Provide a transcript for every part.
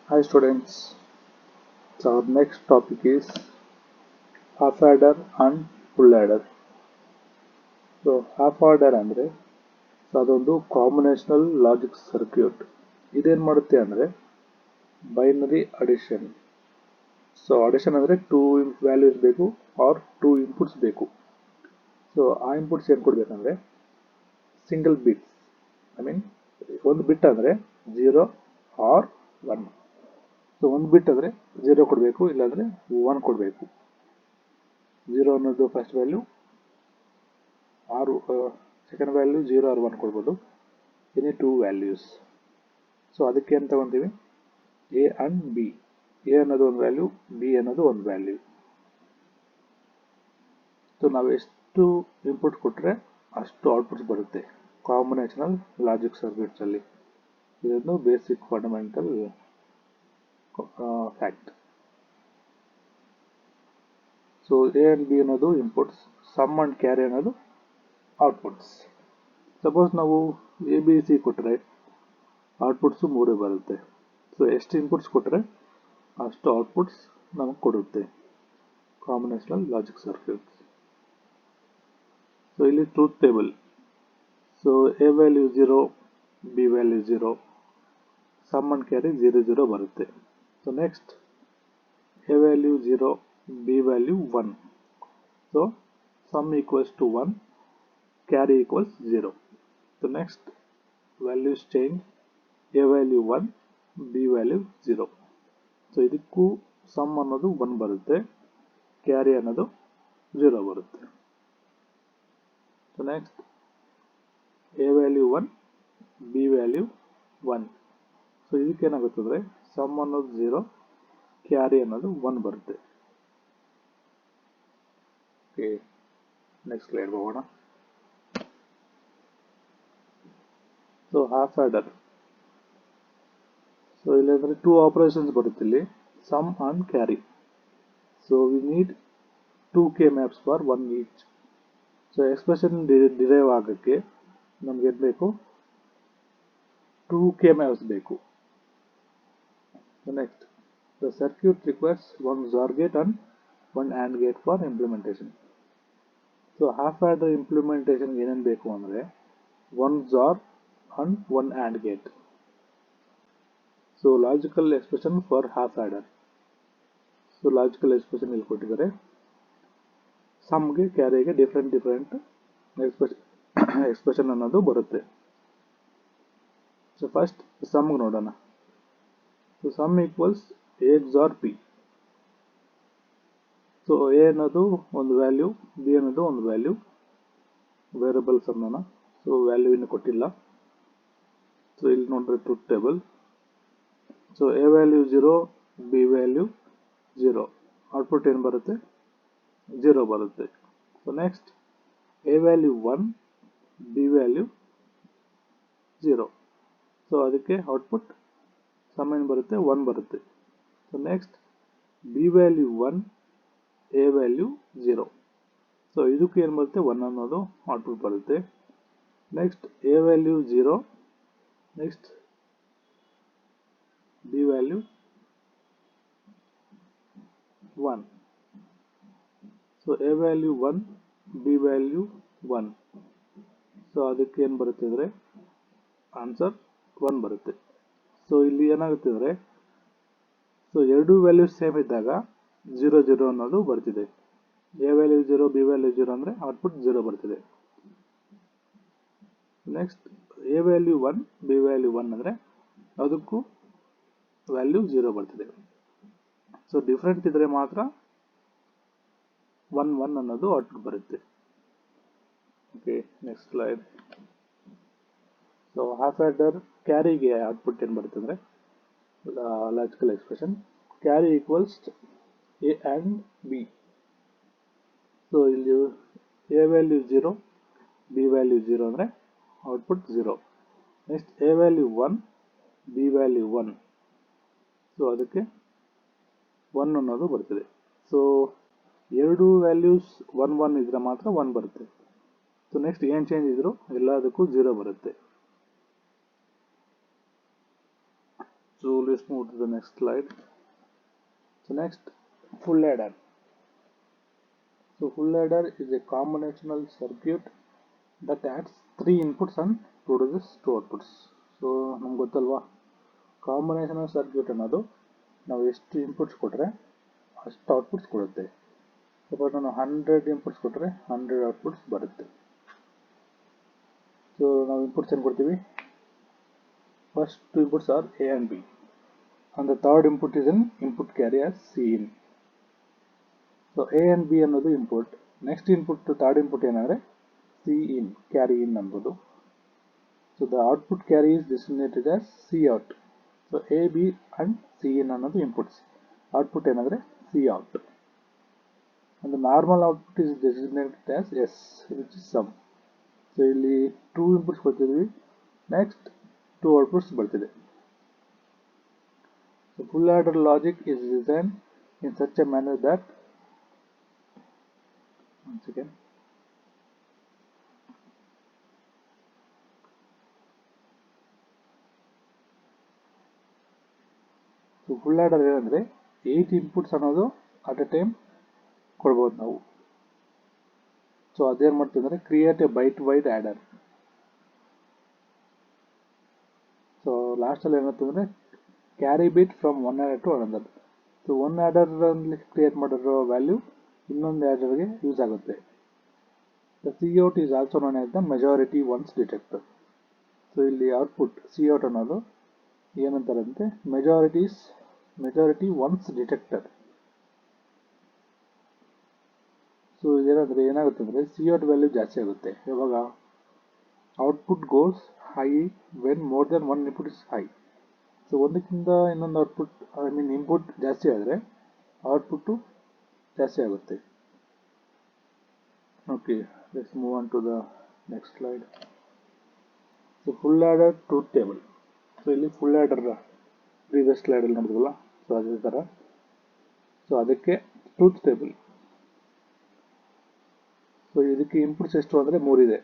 Hi students, so our next topic is half adder and full adder. So half adder ಅಂದ್ರೆ ಅದೊಂದು combinational logic circuit. ಇದೇನು ಮಾಡುತ್ತೆ ಅಂದರೆ binary addition. So addition ಅಂದರೆ two values ಬೇಕು R two inputs ಬೇಕು. So ಆ inputs ಏನು ಕೊಡಬೇಕಂದ್ರೆ ಸಿಂಗಲ್ ಬಿಟ್ಸ್, ಐ ಮೀನ್ ಒಂದು ಬಿಟ್ ಅಂದರೆ 0 ಆರ್ 1. ಸೊ ಒಂದು ಬಿಟ್ ಅಂದರೆ 0 ಕೊಡಬೇಕು, ಇಲ್ಲಾಂದರೆ 1 ಕೊಡಬೇಕು. 0 ಅನ್ನೋದು first value, second value 0 or 1 ಕೊಡ್ಬೋದು, ಎನಿ ಟೂ ವ್ಯಾಲ್ಯೂಸ್. ಸೊ ಅದಕ್ಕೆ ಏನು ತಗೊತೀವಿ, ಎ ಅಂಡ್ ಬಿ. ಎ ಅನ್ನೋದು ಒಂದು ವ್ಯಾಲ್ಯೂ, ಬಿ ಅನ್ನೋದು ಒಂದು ವ್ಯಾಲ್ಯೂ. ಸೊ ನಾವು ಎಷ್ಟು ಇನ್ಪುಟ್ ಕೊಟ್ಟರೆ ಅಷ್ಟು ಔಟ್ಪುಟ್ಸ್ ಬರುತ್ತೆ ಕಾಂಬಿನೇಷನಲ್ ಲಾಜಿಕ್ ಸರ್ಕ್ಯೂಟ್ಸಲ್ಲಿ. ಇದೊಂದು basic fundamental fact. So A and B ಅನ್ನೋದು ಇನ್ಪುಟ್ಸ್, ಸಮ್ ಅಂಡ್ ಕ್ಯಾರಿ ಅನ್ನೋದು ಔಟ್ಪುಟ್ಸ್. ಸಪೋಸ್ ನಾವು ಎ ಬಿ ಸಿ ಕೊಟ್ಟರೆ ಔಟ್ಪುಟ್ಸು 3 ಬರುತ್ತೆ. ಸೊ ಎಷ್ಟು ಇನ್ಪುಟ್ಸ್ ಕೊಟ್ಟರೆ ಅಷ್ಟು ಔಟ್ಪುಟ್ಸ್ ನಮಗೆ ಕೊಡುತ್ತೆ ಕಾಂಬಿನೇಷನಲ್ ಲಾಜಿಕ್ ಸರ್ಕ್ಯೂಟ್ಸ್. ಸೊ ಇಲ್ಲಿ truth table. So A value 0, B value 0, sum and carry 0 0 ಬರುತ್ತೆ. So next A value 0, B value 1. So sum equals to 1, carry equals 0. So next values change, A value 1, B value 0. So ಇದಕ್ಕೂ sum ಅನ್ನೋದು 1 ಬರುತ್ತೆ, carry ಅನ್ನೋದು 0 ಬರುತ್ತೆ. So next A value 1, B value 1. So ಇದಕ್ಕೇನಾಗುತ್ತೆ ಅಂದರೆ sum ಅನ್ನೋದು 0, carry ಅನ್ನೋದು 1 ಬರುತ್ತೆ. Okay, next slide ಹೋಗೋಣ. So half adder. ಸೊ ಇಲ್ಲಾಂದರೆ 2 ಆಪರೇಷನ್ಸ್ ಬರುತ್ತೆ ಇಲ್ಲಿ, sum and carry. So we need 2 K maps for 1 each. So expression derive ಆಗೋಕ್ಕೆ ನಮ್ಗೆ ಏನು ಬೇಕು, 2 ಕೆ ಮ್ಯಾಪ್ಸ್ ಬೇಕು. Next the circuit requires 1 XOR gate and 1 AND gate for implementation. So half adder ಇಂಪ್ಲಿಮೆಂಟೇಷನ್ಗೆ ಏನೇನು ಬೇಕು ಅಂದರೆ 1 XOR and 1 AND gate. So logical expression for half adder. So logical expression ಇಲ್ಲಿ ಕೊಟ್ಟಿದ್ದಾರೆ. ಸಮ್ಗೆ ಕ್ಯಾರಿಗೆ ಡಿಫ್ರೆಂಟ್ ಎಕ್ಸ್ಪ್ರೆಷನ್ ಅನ್ನೋದು ಬರುತ್ತೆ. So first ಸಮ್ಗೆ ನೋಡೋಣ. So sum equals A XOR B. So A ಅನ್ನೋದು ಒಂದು ವ್ಯಾಲ್ಯೂ, ಬಿ ಅನ್ನೋದು ಒಂದು ವ್ಯಾಲ್ಯೂ, ವೇರಿಯಬಲ್ಸ್ ಅನ್ನೋಣ. ಸೊ ವ್ಯಾಲ್ಯೂ ಇನ್ನು ಕೊಟ್ಟಿಲ್ಲ. ಸೊ ಇಲ್ಲಿ ನೋಡ್ರೆ truth table. So A value 0, B value 0, output ಏನು ಬರುತ್ತೆ, 0 ಬರುತ್ತೆ. So next A value 1, B value 0. So ಅದಕ್ಕೆ ಔಟ್ಪುಟ್ ಸಮ್ ಏನು ಬರುತ್ತೆ, 1 ಬರುತ್ತೆ. So next B value 1, A value 0. So ಇದಕ್ಕೆ ಏನು ಬರುತ್ತೆ, 1 ಅನ್ನೋದು ಔಟ್ಪುಟ್ ಬರುತ್ತೆ. Next A value 0, next B value 1. So A value 1, B value 1. So ಅದಕ್ಕೆ ಏನು ಬರುತ್ತೆ ಅಂದರೆ ಆನ್ಸರ್ 1 ಬರುತ್ತೆ. ಸೊ ಇಲ್ಲಿ ಏನಾಗುತ್ತೆ ಅಂದರೆ, ಸೊ ಎರಡೂ ವ್ಯಾಲ್ಯೂಸ್ ಸೇಮ್ ಇದ್ದಾಗ 0 0 ಅನ್ನೋದು ಬರ್ತಿದೆ. ಎ ವ್ಯಾಲ್ಯೂ 0, ಬಿ ವ್ಯಾಲ್ಯೂ 0 ಅಂದರೆ ಔಟ್ಪುಟ್ 0 ಬರ್ತಿದೆ. Next A value 1, B value 1 ಅಂದರೆ ಅದಕ್ಕೂ ವ್ಯಾಲ್ಯೂ 0 ಬರ್ತಿದೆ. ಸೊ ಡಿಫ್ರೆಂಟ್ ಇದ್ರೆ ಮಾತ್ರ 1 1 ಅನ್ನೋದು ಔಟ್ಪುಟ್ ಬರುತ್ತೆ. Okay, next slide. So half adder ಕ್ಯಾರಿಗೆ ಔಟ್ಪುಟ್ ಏನು ಬರುತ್ತೆ ಅಂದರೆ logical expression carry equals A and B. So ಇಲ್ಲಿ ಎ ವ್ಯಾಲ್ಯೂ 0, ಬಿ ವ್ಯಾಲ್ಯೂ 0 ಅಂದರೆ output 0. Next A value 1, B value 1. So ಅದಕ್ಕೆ 1 ಅನ್ನೋದು ಬರ್ತದೆ. ಸೊ ಎರಡು ವ್ಯಾಲ್ಯೂಸ್ 1 1 ಇದ್ರೆ ಮಾತ್ರ 1 ಬರುತ್ತೆ. ಸೊ ನೆಕ್ಸ್ಟ್ ಏನು ಚೇಂಜ್ ಇದ್ರು ಎಲ್ಲದಕ್ಕೂ 0 ಬರುತ್ತೆ. So let's move to the next slide. So next, full adder. So full adder is a combinational circuit that adds 3 inputs and produces 2 outputs. So ನಮ್ಗೆ ಗೊತ್ತಲ್ವಾ, ಕಾಂಬಿನೇಷನಲ್ ಸರ್ಕ್ಯೂಟ್ ಅನ್ನೋದು ನಾವು ಎಷ್ಟು ಇನ್ಪುಟ್ಸ್ ಕೊಟ್ಟರೆ ಅಷ್ಟು ಔಟ್ಪುಟ್ಸ್ ಕೊಡುತ್ತೆ. ಸಪೋಸ್ ನಾನು 100 ಇನ್ಪುಟ್ಸ್ ಕೊಟ್ಟರೆ 100 ಔಟ್ಪುಟ್ಸ್ ಬರುತ್ತೆ. ಸೊ ನಾವು ಇನ್ಪುಟ್ಸ್ ಏನು ಕೊಡ್ತೀವಿ? First 2 inputs are A and B, and the third input is an input carry as Cin. So A and B ಅನ್ನೋದು input, next input third input ಏನಂದರೆ Cin, carry in ಅನ್ನೋದು. So the output carry is designated as Cout. So A, B and Cin ಅನ್ನೋದು inputs, output ಏನಂದರೆ Cout, and the normal output is designated as S, which is sum. So ಇಲ್ಲಿ 2 inputs ಕೊಡ್ತಿದ್ವಿ, next 2 outputs ಬರ್ತಿದೆ. So full adder logic is designed in such a manner that, once again, so full adder ಏನಂದರೆ 8 inputs ಅನ್ನೋದು at A time ಕೊಡ್ಬೋದು ನಾವು. So ಅದೇನು ಮಾಡ್ತೀವಿ ಅಂದರೆ create a byte wide adder. So ಲಾಸ್ಟಲ್ಲಿ ಏನಾಗ್ತದೆ carry bit from one adder to another. So one ಆ್ಯಡರಲ್ಲಿ ಕ್ರಿಯೇಟ್ ಮಾಡಿರೋ ವ್ಯಾಲ್ಯೂ ಇನ್ನೊಂದು ಆ್ಯಡರ್ಗೆ ಯೂಸ್ ಆಗುತ್ತೆ. The Cout is also known as the majority ones detector. So ಇಲ್ಲಿ ಔಟ್ಪುಟ್ Cout ಅನ್ನೋದು ಏನಂತಾರಂತೆ ಮೆಜಾರಿಟಿ ಒನ್ಸ್ ಡಿಟೆಕ್ಟರ್. ಸೊ ಇದೇನಂದರೆ ಏನಾಗುತ್ತೆ ಅಂದರೆ Cout ವ್ಯಾಲ್ಯೂ ಜಾಸ್ತಿ ಆಗುತ್ತೆ ಯಾವಾಗ output goes high when more than one input is high. So ಒಂದಕ್ಕಿಂತ ಇನ್ನೊಂದು ಔಟ್ಪುಟ್ ಇನ್ಪುಟ್ ಜಾಸ್ತಿ ಆದರೆ ಔಟ್ಪುಟ್ಟು ಜಾಸ್ತಿ ಆಗುತ್ತೆ. Okay, let's move on to the next slide. So full adder truth table. So ಇಲ್ಲಿ ಫುಲ್ ಆ್ಯಡರ್ ಪ್ರೀವಿಯಸ್ ಸ್ಲೈಡಲ್ಲಿ ನೋಡಿದ್ವಲ್ಲ, so ಅದೇ ಥರ. ಸೊ ಅದಕ್ಕೆ ಟ್ರೂತ್ ಟೇಬಲ್. ಸೊ ಇದಕ್ಕೆ ಇನ್ಪುಟ್ಸ್ ಎಷ್ಟು ಅಂದರೆ 3 ಇದೆ.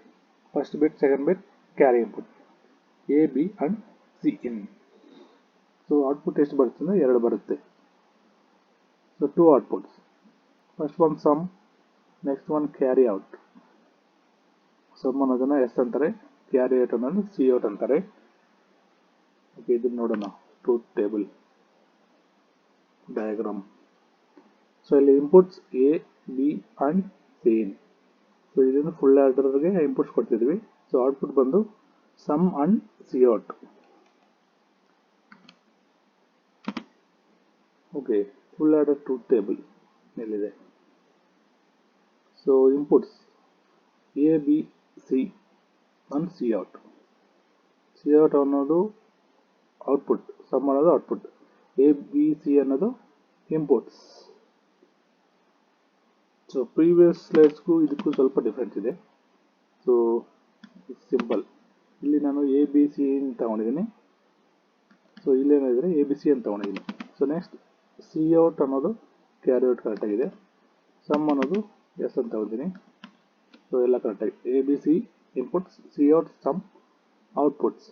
First bit, second bit, carry input A, B and Cin. So output ಎಷ್ಟು ಬರುತ್ತೆ ಅಂದರೆ 2 ಬರುತ್ತೆ. So 2 outputs, first one sum, next one carry out. Sum ಅನ್ನೋದನ್ನು ಎಸ್ ಅಂತಾರೆ, ಕ್ಯಾರಿ ಔಟ್ ಅನ್ನೋದು Cout ಅಂತಾರೆ. ಓಕೆ, ಇದನ್ನು ನೋಡೋಣ. Truth table diagram. ಸೊ ಇಲ್ಲಿ inputs A, B and Cin. So ಇದನ್ನು ಫುಲ್ ಆರ್ಡರ್ಗೆ ಇನ್ಪುಟ್ಸ್ ಕೊಡ್ತಿದ್ವಿ. ಸೊ ಔಟ್ಪುಟ್ ಬಂದು sum and Cout. Okay, full adder truth table ಎಲ್ಲಿದೆ? So inputs A, B, C and Cout. Cout ಅನ್ನೋದು output, sum ಅನ್ನೋದು output, A, B, C ಅನ್ನೋದು inputs. So previous ಸ್ಲೈಡ್ಸ್ಗೂ ಇದಕ್ಕೂ ಸ್ವಲ್ಪ ಡಿಫ್ರೆನ್ಸ್ ಇದೆ. ಸೊ ಸಿಂಪಲ್, ಇಲ್ಲಿ ನಾನು A, B, C ಅಂತ ತಗೊಂಡಿದ್ದೀನಿ. ಸೊ ಇಲ್ಲೇನಿದ್ರೆ A, B, C ಅಂತ ತಗೊಂಡಿದ್ದೀನಿ. ಸೊ ನೆಕ್ಸ್ಟ್ Cout ಅನ್ನೋದು ಕ್ಯಾರಿ ಔಟ್ ಕರೆಕ್ಟಾಗಿದೆ, ಸಮ್ ಅನ್ನೋದು ಎಸ್ ಅಂತ ತಗೊಂಡಿದ್ದೀನಿ. ಸೊ ಎಲ್ಲ ಕರೆಕ್ಟಾಗಿ A, B, C inputs, Cout, sum outputs.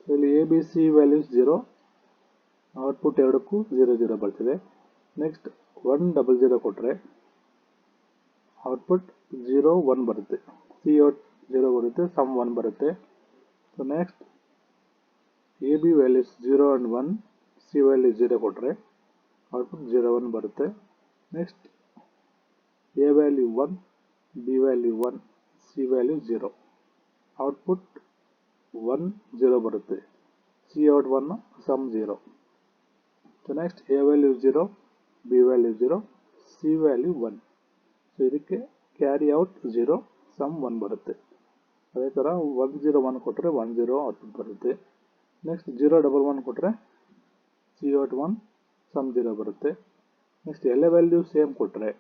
So ಇಲ್ಲಿ A, B, C values 0, output ಎರಡಕ್ಕೂ 0 0 ಬರ್ತಿದೆ. ನೆಕ್ಸ್ಟ್ 1 0 0 ಕೊಟ್ಟರೆ ಔಟ್ಪುಟ್ 0 1 ಬರುತ್ತೆ, Cout 0 ಬರುತ್ತೆ, ಸಮ್ 1 ಬರುತ್ತೆ. So next A, B values 0 and 1, C value 0 ಕೊಟ್ಟರೆ ಔಟ್ಪುಟ್ 0 1 ಬರುತ್ತೆ. Next A value 1, B value 1, C value 0, output 1 0 ಬರುತ್ತೆ, Cout 1, sum 0. So next A value 0, B value 0, C value 1. So ಇದಕ್ಕೆ carry out 0, sum 1 ಬರುತ್ತೆ. ಅದೇ ಥರ 1 0 1 ಕೊಟ್ಟರೆ 1 0 output ಬರುತ್ತೆ. Next 0 1 1 ಕೊಟ್ಟರೆ Cout 1, ಸಮ್ 0 ಬರುತ್ತೆ. ನೆಕ್ಸ್ಟ್ ಎಲ್ಲ ವ್ಯಾಲ್ಯೂ ಸೇಮ್ ಕೊಟ್ಟರೆ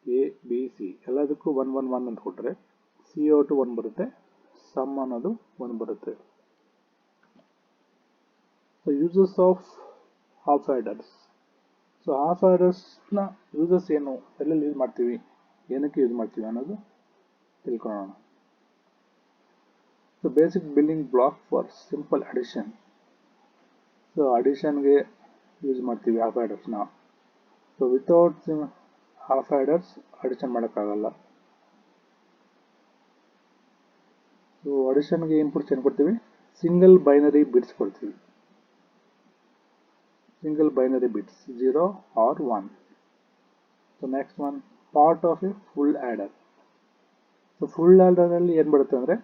A, B, C ಎಲ್ಲದಕ್ಕೂ 1 1 1 ಅಂತ ಕೊಟ್ಟರೆ Cout 1 ಬರುತ್ತೆ, ಸಮ್ ಅನ್ನೋದು 1 ಬರುತ್ತೆ. So uses of half adders. So half ಆ್ಯಡರ್ಸ್ನ ಯೂಸಸ್ ಏನು, ಎಲ್ಲೆಲ್ಲಿ ಯೂಸ್ ಮಾಡ್ತೀವಿ, ಏನಕ್ಕೆ ಯೂಸ್ ಮಾಡ್ತೀವಿ ಅನ್ನೋದು ತಿಳ್ಕೊಳ್ಳೋಣ. So so basic building block for simple addition. So ಅಡಿಷನ್ಗೆ ಯೂಸ್ ಮಾಡ್ತೀವಿ ಹಾಫ್ ಆ್ಯಡರ್ಸ್ನ. So without half adders addition ಮಾಡೋಕ್ಕಾಗಲ್ಲ. ಸೊ ಅಡಿಷನ್ಗೆ ಇನ್ಪುಟ್ಸ್ ಏನು ಕೊಡ್ತೀವಿ? ಸಿಂಗಲ್ ಬೈನರಿ ಬಿಟ್ಸ್ ಕೊಡ್ತೀವಿ. Single binary bits 0 or 1. So next one, part of a full adder. So full ಆ್ಯಡರಲ್ಲಿ ಏನು ಬರುತ್ತೆ ಅಂದರೆ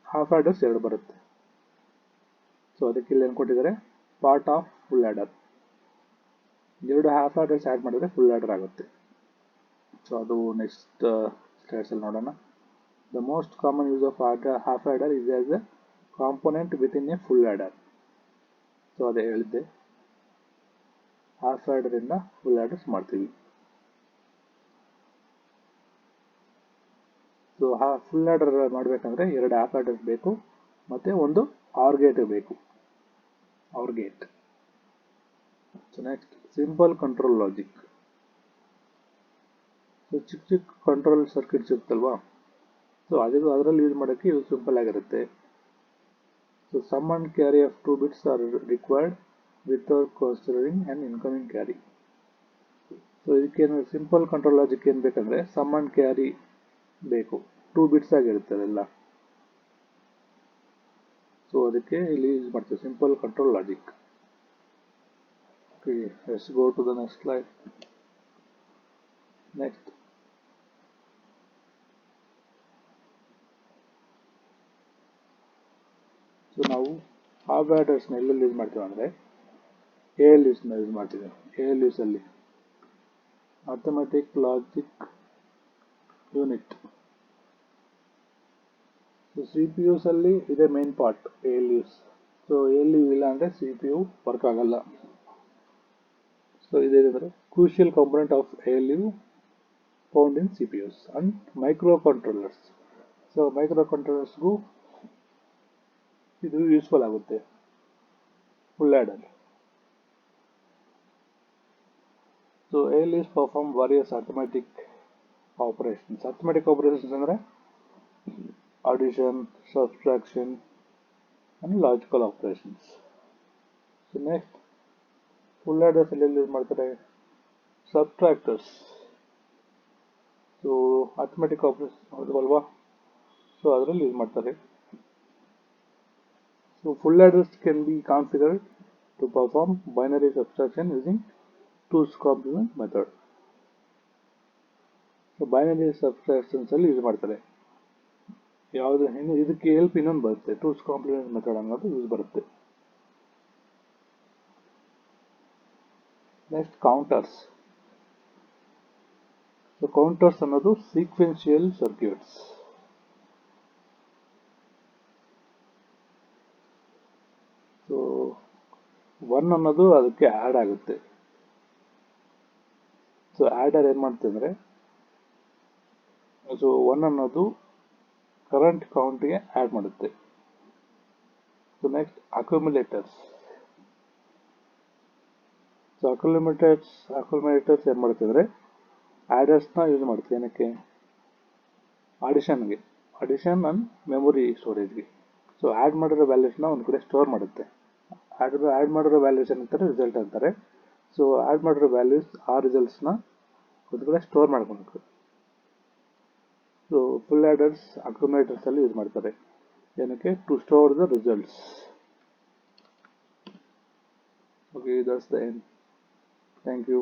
ಹಾಫ್ ಆ್ಯಡರ್ಸ್ 2 ಬರುತ್ತೆ. ಸೊ ಅದಕ್ಕೆ ಇಲ್ಲಿ ಏನು ಕೊಟ್ಟಿದ್ದಾರೆ? Part of full adder. 2 half adders add ಮಾಡಿದ್ರೆ ಫುಲ್ ಆ್ಯಡರ್ ಆಗುತ್ತೆ. ಸೊ ಅದು ನೆಕ್ಸ್ಟ್ ಸ್ಲೈಡ್ಸಲ್ಲಿ ನೋಡೋಣ. The most common use of half adder is as a component within a full adder. So ಅದೇ ಹೇಳಿದ್ದೆ, ಹಾಫ್ ಆ್ಯಡರಿಂದ ಫುಲ್ ಆ್ಯಡರ್ಸ್ ಮಾಡ್ತೀವಿ. ಸೊ ಫುಲ್ ಆ್ಯಡರ್ ಮಾಡಬೇಕಂದ್ರೆ 2 half ಆ್ಯಡರ್ಸ್ ಬೇಕು ಮತ್ತು ಒಂದು ಆರ್ ಗೇಟ್ ಬೇಕು. OR gate. So next simple control logic. So ಚಿಕ್ಕ control circuits ಇರುತ್ತಲ್ವಾ, ಸೊ ಅದರಲ್ಲಿ ಯೂಸ್ ಮಾಡೋಕ್ಕೆ ಇದು ಸಿಂಪಲ್ ಆಗಿರುತ್ತೆ. So sum and carry of 2 bits are required without considering and incoming carry. So ಇದಕ್ಕೇನು ಸಿಂಪಲ್ ಕಂಟ್ರೋಲ್ ಲಾಜಿಕ್ ಏನು ಬೇಕಂದರೆ ಸಮ್ ಅಂಡ್ ಕ್ಯಾರಿ ಬೇಕು, 2 bits ಆಗಿರುತ್ತೆ ಅದೆಲ್ಲ. ಸೊ ಅದಕ್ಕೆ ಇಲ್ಲಿ ಯೂಸ್ ಮಾಡ್ತೀವಿ simple control logic. Okay, let's go to the next slide. Next, so ನಾವು ಹಾಫ್ ಆ್ಯಡರ್ಸ್ನ ಎಲ್ಲೆಲ್ಲಿ ಯೂಸ್ ಮಾಡ್ತೀವಿ ಅಂದರೆ ALUsನ ಯೂಸ್ ಮಾಡ್ತೀವಿ. ALUs ಅಲ್ಲಿ arithmetic logic unit. So CPUs ಅಲ್ಲಿ ಇದೆ main part ALUs. So ALU ಇಲ್ಲ ಅಂದರೆ CPU ವರ್ಕ್ ಆಗಲ್ಲ. ಸೊ ಇದೇನೆಂದರೆ crucial component of ALU found in CPUs and micro controllers. So micro ಕಂಟ್ರೋಲರ್ಸ್ಗೂ ಇದು ಯೂಸ್ಫುಲ್ ಆಗುತ್ತೆ full adder. So ALUs perform various arithmetic operations. Arithmetic operations ಅಂದರೆ addition, subtraction and logical operations. So next, full adders ಎಲ್ಲೆಲ್ಲಿ use ಮಾಡ್ತಾರೆ? ಸಬ್ಟ್ರಾಕ್ಟರ್ಸ್. So arithmetic operation ಅಲ್ವಾ, so ಅದರಲ್ಲಿ use ಮಾಡ್ತಾರೆ. So full adders can be configured to perform binary subtraction using 2's complement method. So binary subtractions ಅಲ್ಲಿ use ಮಾಡ್ತಾರೆ. ಯಾವುದು ಇದಕ್ಕೆ help ಇನ್ನೊಂದು ಬರುತ್ತೆ, 2's complement ಮೆಥಡ್ ಅನ್ನೋದು ಯೂಸ್ ಬರುತ್ತೆ. Next counters. ಸೊ ಕೌಂಟರ್ಸ್ ಅನ್ನೋದು ಸೀಕ್ವೆನ್ಷಿಯಲ್ ಸರ್ಕ್ಯೂಟ್ಸ್. ಸೊ 1 ಅನ್ನೋದು ಅದಕ್ಕೆ ಆ್ಯಡ್ ಆಗುತ್ತೆ. ಸೊ ಆ್ಯಡರ್ ಏನು ಮಾಡುತ್ತೆ ಅಂದರೆ, ಸೊ 1 ಅನ್ನೋದು ಕರೆಂಟ್ ಕೌಂಟ್ಗೆ ಆ್ಯಡ್ ಮಾಡುತ್ತೆ. So next accumulators. So accumulators ಏನು ಮಾಡುತ್ತೆ ಅಂದರೆ ಆ್ಯಡರ್ಸ್ನ ಯೂಸ್ ಮಾಡುತ್ತೆ. ಏನಕ್ಕೆ? ಅಡಿಷನ್ ಅಂಡ್ ಮೆಮೊರಿ ಸ್ಟೋರೇಜ್ಗೆ. ಸೊ ಆ್ಯಡ್ ಮಾಡಿರೋ ವ್ಯಾಲ್ಯೂಸ್ನ ಒಂದು ಕಡೆ ಸ್ಟೋರ್ ಮಾಡುತ್ತೆ. ಆ್ಯಡ್ ಮಾಡಿರೋ ವ್ಯಾಲ್ಯೂಸ್ ಏನಂತಾರೆ? ರಿಸಲ್ಟ್ ಅಂತಾರೆ. ಸೊ ಆ್ಯಡ್ ಮಾಡಿರೋ ವ್ಯಾಲ್ಯೂಸ್ ಆ ರಿಸಲ್ಟ್ಸ್ನ ಒಂದು ಕಡೆ ಸ್ಟೋರ್ ಮಾಡ್ಕೊಬೇಕು. ಸೊ ಫುಲ್ ಆ್ಯಡರ್ಸ್ ಅಕ್ಯುಮುಲೇಟರ್ಸ್ ಅಲ್ಲಿ ಯೂಸ್ ಮಾಡ್ತಾರೆ. ಏನಕ್ಕೆ? To store the results. Okay, that's the end. Thank you.